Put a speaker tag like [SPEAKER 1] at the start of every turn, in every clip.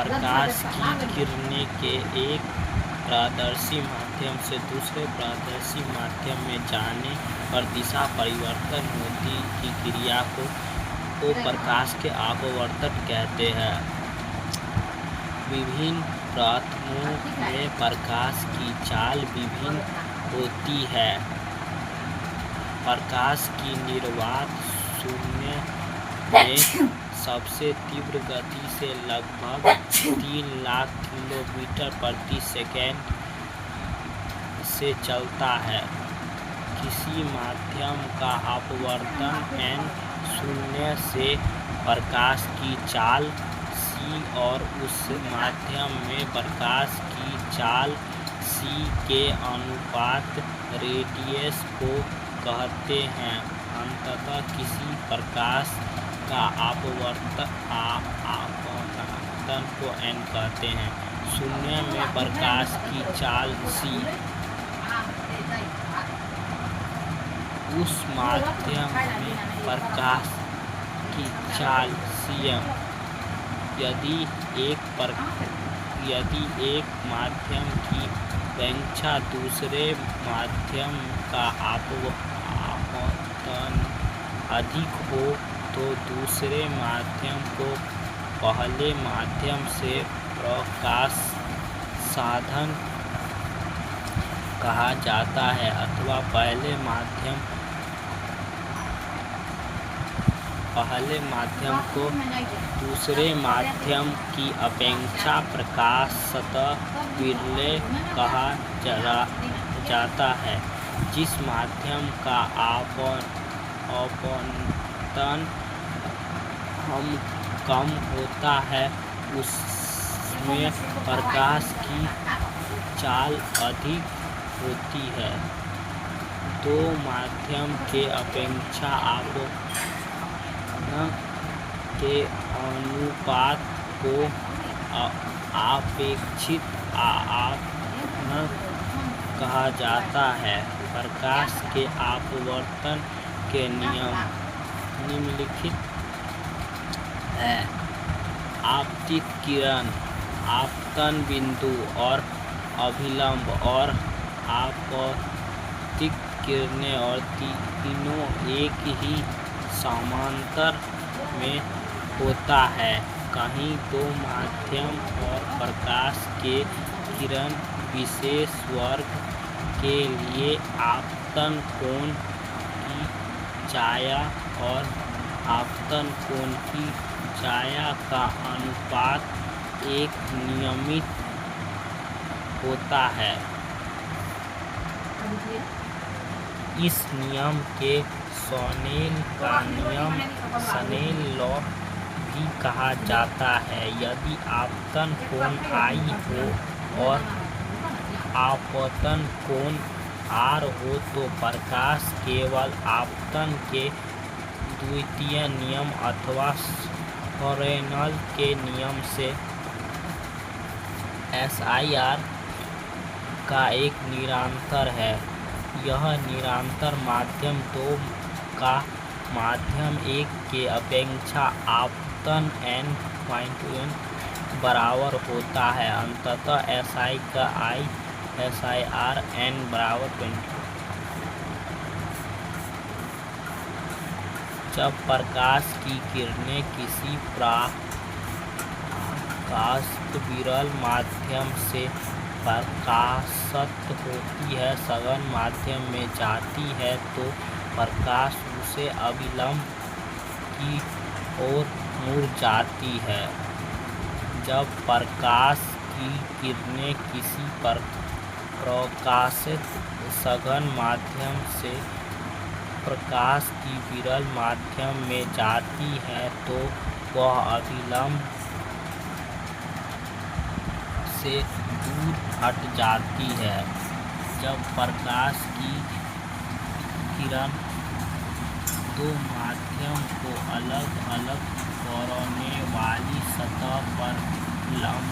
[SPEAKER 1] प्रकाश की किरणें के एक पारदर्शी माध्यम से दूसरे पारदर्शी माध्यम में जाने पर दिशा परिवर्तन होती की क्रिया को प्रकाश के अपवर्तन कहते हैं। विभिन्न प्राथमों में प्रकाश की चाल विभिन्न होती है। प्रकाश की निर्वात शून्य में सबसे तीव्र गति से लगभग 3 लाख किलोमीटर प्रति सेकंड से चलता है। किसी माध्यम का अपवर्तन n शून्य से प्रकाश की चाल c और उस माध्यम में प्रकाश की चाल c के अनुपात रेडियस को कहते हैं। अंततः किसी प्रकाश का अपवर्तन को n कहते हैं। शून्य में प्रकाश की चाल c उस माध्यम में प्रकाश की चाल cm। यदि एक माध्यम की अपेक्षा दूसरे माध्यम का अपवर्तन अधिक हो तो दूसरे माध्यम को पहले माध्यम से प्रकाश साधन कहा जाता है अथवा पहले माध्यम को दूसरे माध्यम की अपेक्षा प्रकाश सतह विरले कहा जाता है। जिस माध्यम का अपवर्तन कम होता है उसमें प्रकाश की चाल अधिक होती है। दो माध्यम के अपेक्षा के अनुपात को आपेक्षिक अपवर्तन कहा जाता है। प्रकाश के अपवर्तन के नियम निम्नलिखित है। आपतित किरण, आपतन बिंदु और अभिलंब और आपतित किरणें और तीनों एक ही समांतर में होता है। कहीं दो माध्यम और प्रकाश के किरण विशेष वर्ग के लिए आपतन कोण की छाया और आपतन कोण की छाया का अनुपात एक नियमित होता है। इस नियम के स्नेल का नियम स्नेल लॉ भी कहा जाता है। यदि आपतन कोण I हो और आपतन कोण R हो तो प्रकाश केवल आपतन के द्वितीय नियम अथवा फ्रेनेल के नियम से SIR का एक निरंतर है। यह निरंतर माध्यम 2 का माध्यम 1 के अपेक्षा आपतन n बराबर होता है। अंततः SI का SIR n बराबर 20। जब प्रकाश की किरणें किसी प्रकाशित विरल माध्यम से प्रकाशित होती है सघन माध्यम में जाती है तो प्रकाश उसे अभिलंब की ओर मुड़ जाती है। जब प्रकाश की किरणें किसी प्रकाशित सघन माध्यम से प्रकाश की विरल माध्यम में जाती है तो वह अभिलंब से दूर हट जाती है। जब प्रकाश की किरण दो माध्यम को अलग अलग करने वाली सतह पर लंब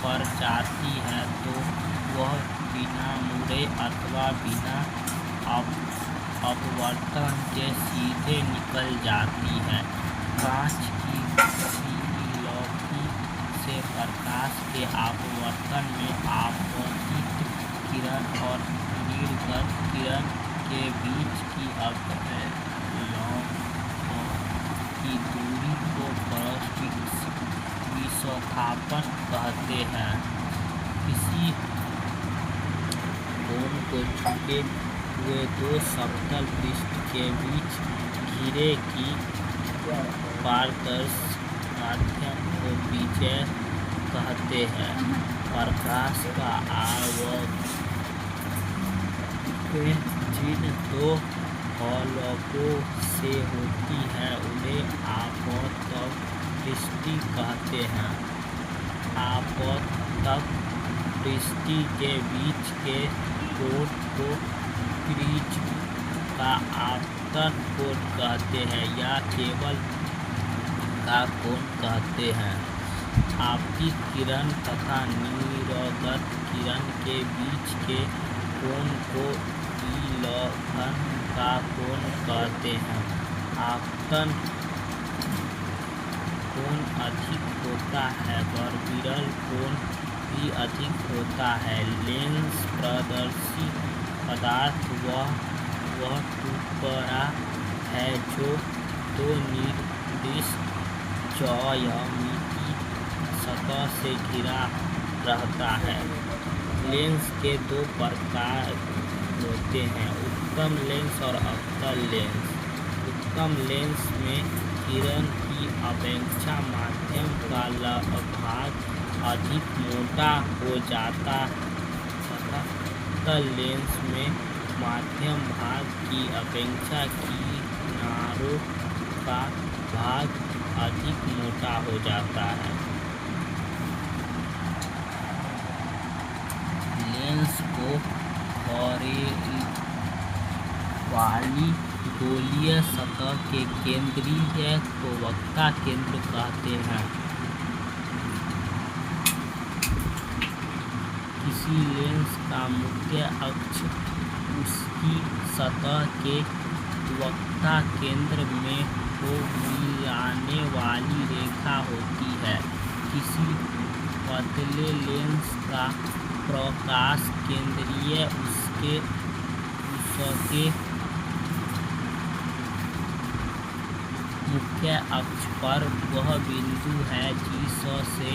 [SPEAKER 1] पर जाती है तो वह बिना मुड़े अथवा बिना अपवर्तन के सीधे निकल जाती है। कांच की लौकी से से प्रकाश के अपवर्तन में आपतित किरण और निर्गत किरण के बीच की अवलोकन की दूरी को विस्थापन कहते हैं। किसी कोण को झुके हुए दो समतल पृष्ठ के बीच घेरे की पारदर्शी माध्यम को विजय कहते हैं। प्रकाश का आवर्तन जिन दो गोलकों से होती है उन्हें आपतन दृष्टि कहते हैं। आपतन दृष्टि के बीच के कोण को प्रिज्म का आपतन कोण कहते हैं या केवल का कोण कहते हैं। आपतित किरण तथा निर्गत किरण के बीच के कोण को विलक्षण का कोण कहते हैं। आपतन कोण अधिक होता है और विरल कोण भी अधिक होता है। लेंस पारदर्शी पदार्थ वह टुकड़ा है जो दो निर्दिष्ट ज्यामितीय सतह से घिरा रहता है। लेंस के दो प्रकार होते हैं, उत्तम लेंस और अवतल लेंस। उत्तम लेंस में किरण की अपेक्षा माध्यम का भाग अधिक मोटा हो जाता है तथा अवतल लेंस में माध्यम भाग की अपेक्षा किनारों का भाग अधिक मोटा हो जाता है। लेंस को घेरे वाली गोलीय सतह के केंद्रीय को वक्रता केंद्र कहते हैं। किसी लेंस का मुख्य अक्ष उसकी सतह के वक्रता केंद्र में को मिलाने वाली रेखा होती है। किसी पतले लेंस का प्रकाश केंद्रीय उसके मुख्य अक्ष पर वह बिंदु है जिससे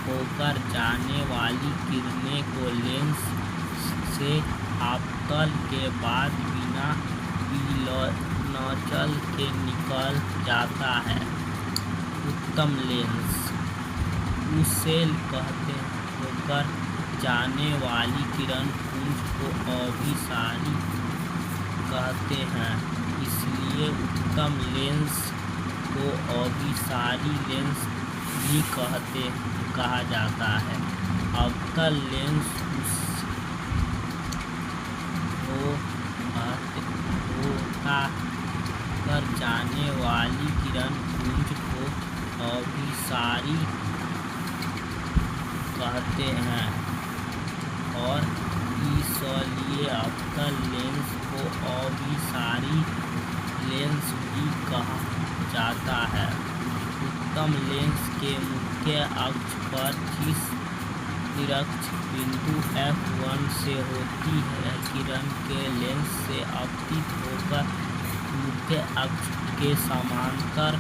[SPEAKER 1] होकर जाने वाली किरणें को लेंस से आपतन के बाद बिना विलक्षण के निकल जाता है। उत्तम लेंस उससे होकर जाने वाली किरण पुंज को अभिसारी कहते हैं, इसलिए उत्तम लेंस को अभिसारी लेंस भी कहा जाता है। अवतल लेंस होकर जाने वाली किरण पुंज को अभिसारी कहते हैं और इसलिए अवतल लेंस को अभिसारी लेंस भी कहा जाता है। उत्तम लेंस के मुख्य अक्ष पर जिस तिरछी बिंदु F1 से होती है किरण के लेंस से आपतित होकर मुख्य अक्ष के समांतर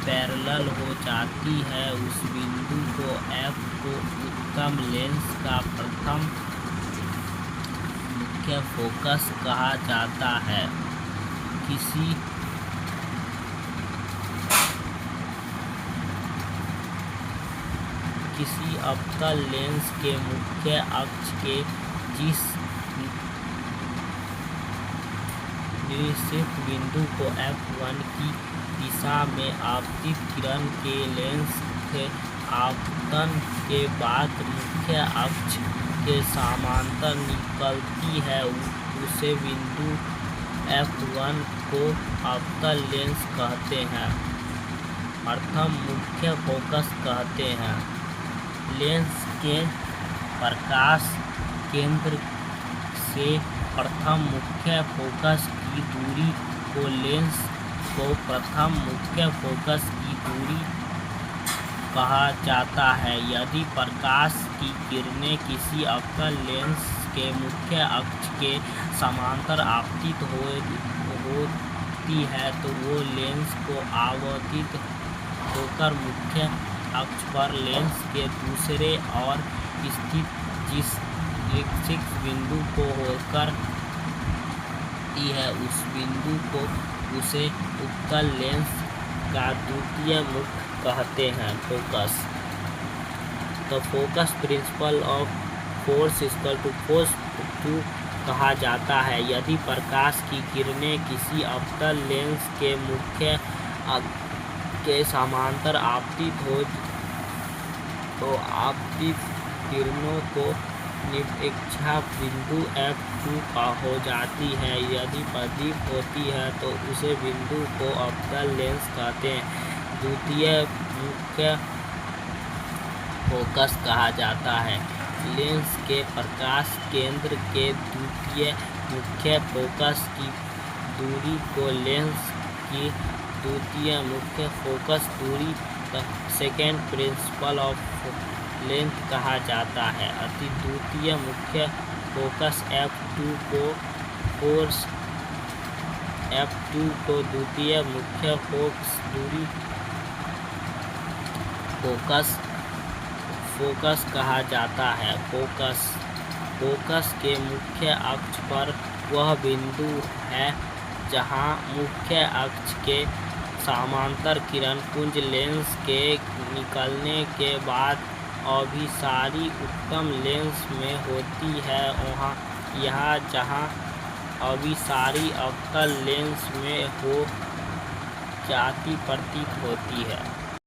[SPEAKER 1] पैरेलल हो जाती है, उस बिंदु को F को उत्तम लेंस का प्रथम मुख्य फोकस कहा जाता है। किसी अवतल लेंस के मुख्य अक्ष के जिस निर्दिष्ट बिंदु को F1 की दिशा में आपतित किरण के लेंस के आपतन के बाद मुख्य अक्ष के समांतर निकलती है, उसे बिंदु F1 को अवतल लेंस कहते हैं, प्रथम मुख्य फोकस कहते हैं। लेंस के प्रकाश केंद्र से प्रथम मुख्य फोकस की दूरी को लेंस को प्रथम मुख्य फोकस की दूरी कहा जाता है। यदि प्रकाश की किरणें किसी अवतल लेंस के मुख्य अक्ष के समांतर आपतित होती है तो वो लेंस को आवर्तित होकर मुख्य अक्ष पर लेंस के दूसरे ओर स्थित जिस निश्चित बिंदु को होकर है उस बिंदु को उसे उत्तल लेंस का द्वितीय मुख कहते हैं। फोकस। तो focus principle of force equal to force to कहा जाता है। यदि प्रकाश की किरणें किसी अवतल लेंस के मुख्य अक्ष के समांतर आपतित हो तो आपतित किरणों को निरपेक्षा बिंदु F2 का हो जाती है। यदि प्रदीप्त होती है तो उसे बिंदु को अवतल लेंस कहते हैं। द्वितीय मुख्य फोकस कहा जाता है। लेंस के प्रकाश केंद्र के द्वितीय मुख्य फोकस की दूरी को लेंस की द्वितीय मुख्य फोकस दूरी सेकेंड प्रिंसिपल ऑफ लेंथ कहा जाता है। अति द्वितीय मुख्य फोकस F2 को द्वितीय मुख्य फोकस दूरी फोकस कहा जाता है। फोकस के मुख्य अक्ष पर वह बिंदु है जहां मुख्य अक्ष के समांतर किरण पुंज लेंस के निकलने के बाद अभिसारी उत्तम लेंस में होती है यहाँ जहाँ अभिसारी अवतल लेंस में हो जाती प्रतीत होती है।